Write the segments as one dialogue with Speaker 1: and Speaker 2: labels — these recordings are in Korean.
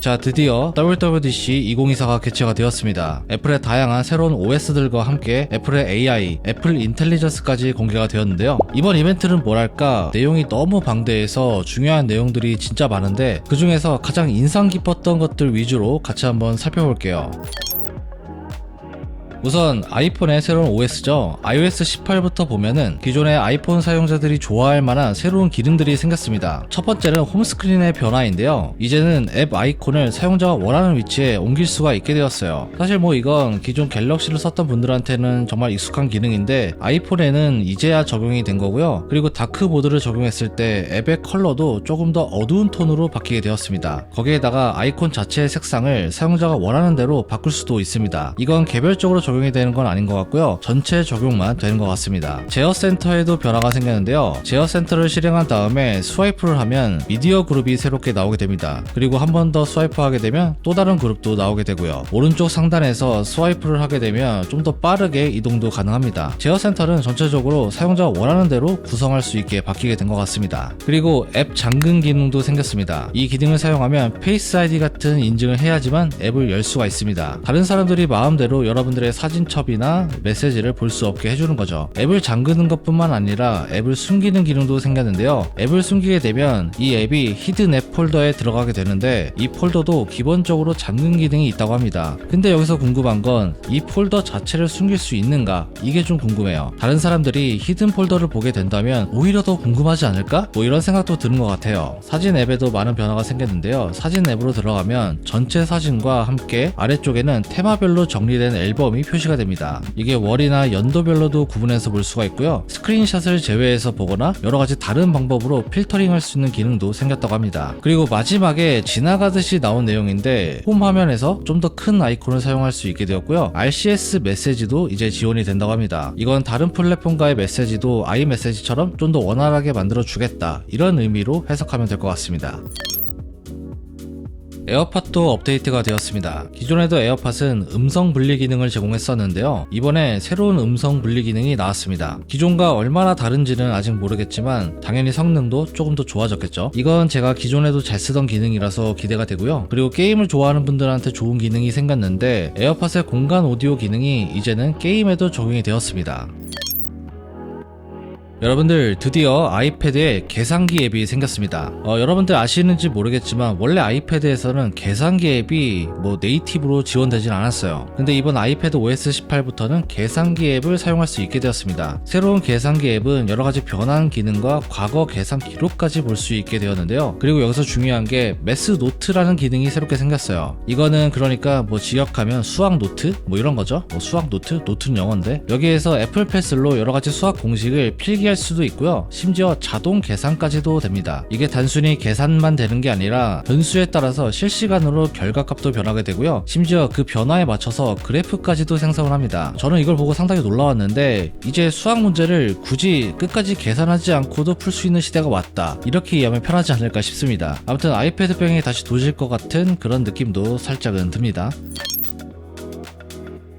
Speaker 1: 자, 드디어 WWDC 2024가 개최가 되었습니다. 애플의 다양한 새로운 OS들과 함께 애플의 AI, 애플 인텔리전스까지 공개가 되었는데요. 이번 이벤트는 뭐랄까 내용이 너무 방대해서 중요한 내용들이 진짜 많은데 그 중에서 가장 인상 깊었던 것들 위주로 같이 한번 살펴볼게요. 우선 아이폰의 새로운 OS죠. iOS 18부터 보면은 기존의 아이폰 사용자들이 좋아할 만한 새로운 기능들이 생겼습니다. 첫 번째는 홈스크린의 변화인데요. 이제는 앱 아이콘을 사용자가 원하는 위치에 옮길 수가 있게 되었어요. 사실 뭐 이건 기존 갤럭시를 썼던 분들한테는 정말 익숙한 기능인데 아이폰에는 이제야 적용이 된 거고요. 그리고 다크모드를 적용했을 때 앱의 컬러도 조금 더 어두운 톤으로 바뀌게 되었습니다. 거기에다가 아이콘 자체의 색상을 사용자가 원하는 대로 바꿀 수도 있습니다. 이건 개별적으로 적용이 되는 건 아닌 것 같고요. 전체 적용만 되는 것 같습니다. 제어 센터에도 변화가 생겼는데요. 제어 센터를 실행한 다음에 스와이프를 하면 미디어 그룹이 새롭게 나오게 됩니다. 그리고 한 번 더 스와이프하게 되면 또 다른 그룹도 나오게 되고요. 오른쪽 상단에서 스와이프를 하게 되면 좀 더 빠르게 이동도 가능합니다. 제어 센터는 전체적으로 사용자가 원하는 대로 구성할 수 있게 바뀌게 된 것 같습니다. 그리고 앱 잠금 기능도 생겼습니다. 이 기능을 사용하면 페이스 아이디 같은 인증을 해야지만 앱을 열 수가 있습니다. 다른 사람들이 마음대로 여러분들의 사진첩이나 메시지를 볼 수 없게 해주는 거죠. 앱을 잠그는 것뿐만 아니라 앱을 숨기는 기능도 생겼는데요. 앱을 숨기게 되면 이 앱이 히든 앱 폴더에 들어가게 되는데 이 폴더도 기본적으로 잠금 기능이 있다고 합니다. 근데 여기서 궁금한 건 이 폴더 자체를 숨길 수 있는가? 이게 좀 궁금해요. 다른 사람들이 히든 폴더를 보게 된다면 오히려 더 궁금하지 않을까? 뭐 이런 생각도 드는 것 같아요. 사진 앱에도 많은 변화가 생겼는데요. 사진 앱으로 들어가면 전체 사진과 함께 아래쪽에는 테마별로 정리된 앨범이 표시가 됩니다. 이게 월이나 연도별로도 구분해서 볼 수가 있고요. 스크린샷을 제외해서 보거나 여러가지 다른 방법으로 필터링할 수 있는 기능도 생겼다고 합니다. 그리고 마지막에 지나가듯이 나온 내용인데 홈 화면에서 좀 더 큰 아이콘을 사용할 수 있게 되었고요. RCS 메시지도 이제 지원이 된다고 합니다. 이건 다른 플랫폼과의 메시지도 아이메시지처럼 좀 더 원활하게 만들어 주겠다, 이런 의미로 해석하면 될 것 같습니다. 에어팟도 업데이트가 되었습니다. 기존에도 에어팟은 음성 분리 기능을 제공했었는데요. 이번에 새로운 음성 분리 기능이 나왔습니다. 기존과 얼마나 다른지는 아직 모르겠지만 당연히 성능도 조금 더 좋아졌겠죠. 이건 제가 기존에도 잘 쓰던 기능이라서 기대가 되고요. 그리고 게임을 좋아하는 분들한테 좋은 기능이 생겼는데 에어팟의 공간 오디오 기능이 이제는 게임에도 적용이 되었습니다. 여러분들, 드디어 아이패드에 계산기 앱이 생겼습니다. 여러분들 아시는지 모르겠지만 원래 아이패드에서는 계산기 앱이 네이티브로 지원되진 않았어요. 근데 이번 아이패드 OS 18부터는 계산기 앱을 사용할 수 있게 되었습니다. 새로운 계산기 앱은 여러가지 변환 기능과 과거 계산 기록까지 볼 수 있게 되었는데요. 그리고 여기서 중요한 게 매스 노트라는 기능이 새롭게 생겼어요. 이거는 그러니까 직역하면 수학 노트? 이런 거죠. 수학 노트? 노트는 영어인데 여기에서 애플 펜슬로 여러가지 수학 공식을 필기할 수도 있고요. 심지어 자동 계산까지도 됩니다. 이게 단순히 계산만 되는 게 아니라 변수에 따라서 실시간으로 결과값도 변하게 되고요. 심지어 그 변화에 맞춰서 그래프까지도 생성을 합니다. 저는 이걸 보고 상당히 놀라웠는데 이제 수학 문제를 굳이 끝까지 계산하지 않고도 풀 수 있는 시대가 왔다, 이렇게 이해하면 편하지 않을까 싶습니다. 아무튼 아이패드병이 다시 도질 것 같은 그런 느낌도 살짝은 듭니다.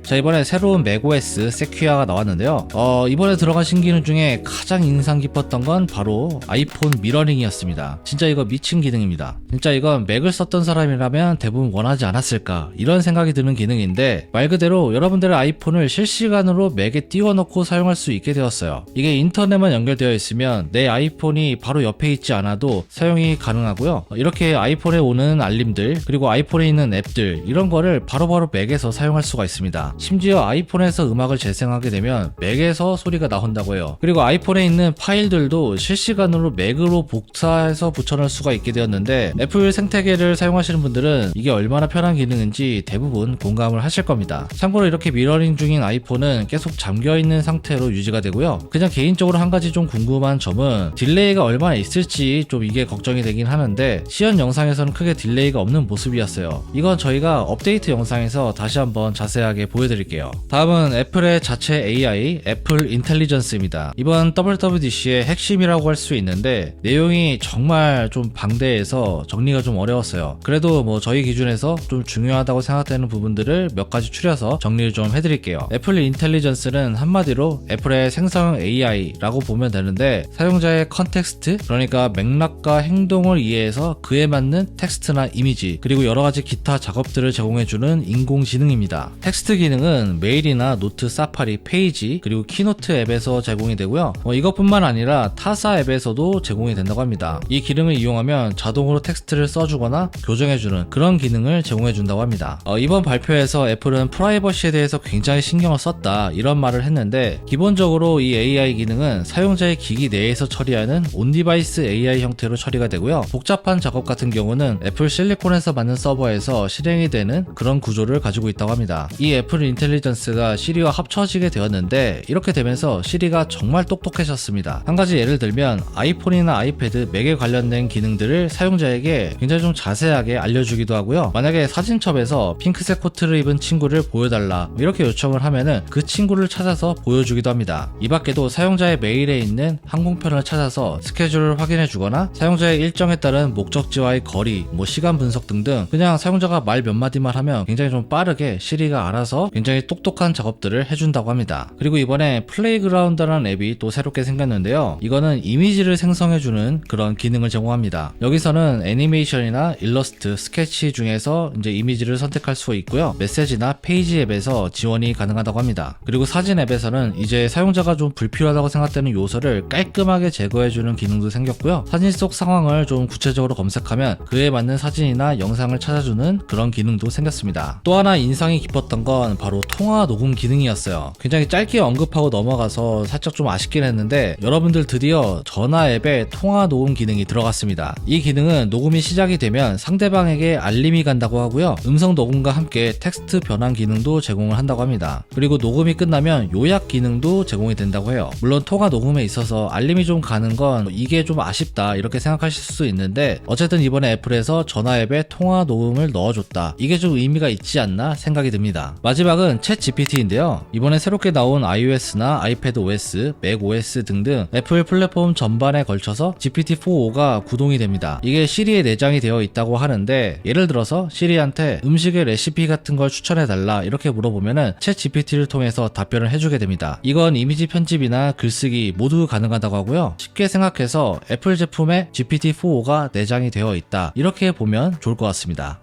Speaker 1: 자, 이번에 새로운 맥OS 세퀴아가 나왔는데요. 이번에 들어간 신기능 중에 가장 인상 깊었던 건 바로 아이폰 미러링이었습니다. 진짜 이거 미친 기능입니다. 진짜 이건 맥을 썼던 사람이라면 대부분 원하지 않았을까, 이런 생각이 드는 기능인데 말 그대로 여러분들의 아이폰을 실시간으로 맥에 띄워놓고 사용할 수 있게 되었어요. 이게 인터넷만 연결되어 있으면 내 아이폰이 바로 옆에 있지 않아도 사용이 가능하고요. 이렇게 아이폰에 오는 알림들, 그리고 아이폰에 있는 앱들, 이런 거를 바로바로 맥에서 사용할 수가 있습니다. 심지어 아이폰에서 음악을 재생하게 되면 맥에서 소리가 나온다고 해요. 그리고 아이폰에 있는 파일들도 실시간으로 맥으로 복사해서 붙여넣을 수가 있게 되었는데 애플 생태계를 사용하시는 분들은 이게 얼마나 편한 기능인지 대부분 공감을 하실 겁니다. 참고로 이렇게 미러링 중인 아이폰은 계속 잠겨있는 상태로 유지가 되고요. 그냥 개인적으로 한 가지 좀 궁금한 점은 딜레이가 얼마나 있을지 좀 이게 걱정이 되긴 하는데 시연 영상에서는 크게 딜레이가 없는 모습이었어요. 이건 저희가 업데이트 영상에서 다시 한번 자세하게 보여드릴게요. 보여드릴게요. 다음은 애플의 자체 AI, 애플 인텔리전스입니다. 이번 WWDC의 핵심이라고 할 수 있는데 내용이 정말 좀 방대해서 정리가 좀 어려웠어요. 그래도 뭐 저희 기준에서 좀 중요하다고 생각되는 부분들을 몇 가지 추려서 정리를 좀 해드릴게요. 애플 인텔리전스는 한마디로 애플의 생성형 AI라고 보면 되는데, 사용자의 컨텍스트, 그러니까 맥락과 행동을 이해해서 그에 맞는 텍스트나 이미지, 그리고 여러가지 기타 작업들을 제공해주는 인공지능입니다. 텍스트 기능은 메일이나 노트, 사파리, 페이지, 그리고 키노트 앱에서 제공이 되고요. 이것뿐만 아니라 타사 앱에서도 제공이 된다고 합니다. 이 기능을 이용하면 자동으로 텍스트를 써주거나 교정해주는 그런 기능을 제공해준다고 합니다. 이번 발표에서 애플은 프라이버시에 대해서 굉장히 신경을 썼다, 이런 말을 했는데, 기본적으로 이 AI 기능은 사용자의 기기 내에서 처리하는 온디바이스 AI 형태로 처리가 되고요. 복잡한 작업 같은 경우는 애플 실리콘에서 만든 서버에서 실행이 되는 그런 구조를 가지고 있다고 합니다. 이 애플 인텔리전스가 시리와 합쳐지게 되었는데, 이렇게 되면서 시리가 정말 똑똑해졌습니다. 한 가지 예를 들면 아이폰이나 아이패드, 맥에 관련된 기능들을 사용자에게 굉장히 좀 자세하게 알려주기도 하고요. 만약에 사진첩에서 핑크색 코트를 입은 친구를 보여달라 이렇게 요청을 하면은 그 친구를 찾아서 보여주기도 합니다. 이 밖에도 사용자의 메일에 있는 항공편을 찾아서 스케줄을 확인해 주거나 사용자의 일정에 따른 목적지와의 거리, 시간 분석 등등, 그냥 사용자가 말 몇 마디만 하면 굉장히 좀 빠르게 시리가 알아서 굉장히 똑똑한 작업들을 해준다고 합니다. 그리고 이번에 플레이그라운드라는 앱이 또 새롭게 생겼는데요. 이거는 이미지를 생성해주는 그런 기능을 제공합니다. 여기서는 애니메이션이나 일러스트, 스케치 중에서 이제 이미지를 선택할 수 있고요. 메시지나 페이지 앱에서 지원이 가능하다고 합니다. 그리고 사진 앱에서는 이제 사용자가 좀 불필요하다고 생각되는 요소를 깔끔하게 제거해주는 기능도 생겼고요. 사진 속 상황을 좀 구체적으로 검색하면 그에 맞는 사진이나 영상을 찾아주는 그런 기능도 생겼습니다. 또 하나 인상이 깊었던 건 바로 통화 녹음 기능이었어요. 굉장히 짧게 언급하고 넘어가서 살짝 좀 아쉽긴 했는데, 여러분들 드디어 전화 앱에 통화 녹음 기능이 들어갔습니다. 이 기능은 녹음이 시작이 되면 상대방에게 알림이 간다고 하고요. 음성 녹음과 함께 텍스트 변환 기능도 제공을 한다고 합니다. 그리고 녹음이 끝나면 요약 기능도 제공이 된다고 해요. 물론 통화 녹음에 있어서 알림이 좀 가는 건 이게 좀 아쉽다 이렇게 생각하실 수 있는데, 어쨌든 이번에 애플에서 전화 앱에 통화 녹음을 넣어줬다, 이게 좀 의미가 있지 않나 생각이 듭니다. 마지막은 챗 GPT인데요. 이번에 새롭게 나온 iOS나 아이패드 OS, 맥 OS 등등 애플 플랫폼 전반에 걸쳐서 GPT-4.5가 구동이 됩니다. 이게 시리에 내장이 되어 있다고 하는데, 예를 들어서 시리한테 음식의 레시피 같은 걸 추천해달라 이렇게 물어보면은 챗 GPT를 통해서 답변을 해주게 됩니다. 이건 이미지 편집이나 글쓰기 모두 가능하다고 하고요. 쉽게 생각해서 애플 제품에 GPT-4.5가 내장이 되어 있다, 이렇게 보면 좋을 것 같습니다.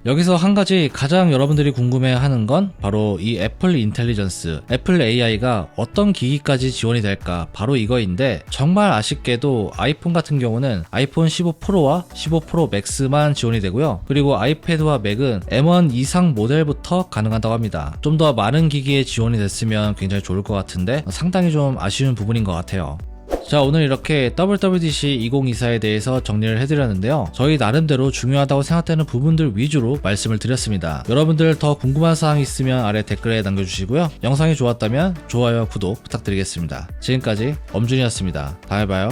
Speaker 1: 여기서 한 가지 가장 여러분들이 궁금해하는 건 바로 이 애플 인텔리전스, 애플 AI가 어떤 기기까지 지원이 될까, 바로 이거인데, 정말 아쉽게도 아이폰 같은 경우는 아이폰 15 프로와 15 프로 맥스만 지원이 되고요. 그리고 아이패드와 맥은 M1 이상 모델부터 가능하다고 합니다. 좀 더 많은 기기에 지원이 됐으면 굉장히 좋을 것 같은데 상당히 좀 아쉬운 부분인 것 같아요. 자, 오늘 이렇게 WWDC 2024에 대해서 정리를 해드렸는데요. 저희 나름대로 중요하다고 생각되는 부분들 위주로 말씀을 드렸습니다. 여러분들 더 궁금한 사항이 있으면 아래 댓글에 남겨주시고요. 영상이 좋았다면 좋아요와 구독 부탁드리겠습니다. 지금까지 엄준이었습니다. 다음에 봐요.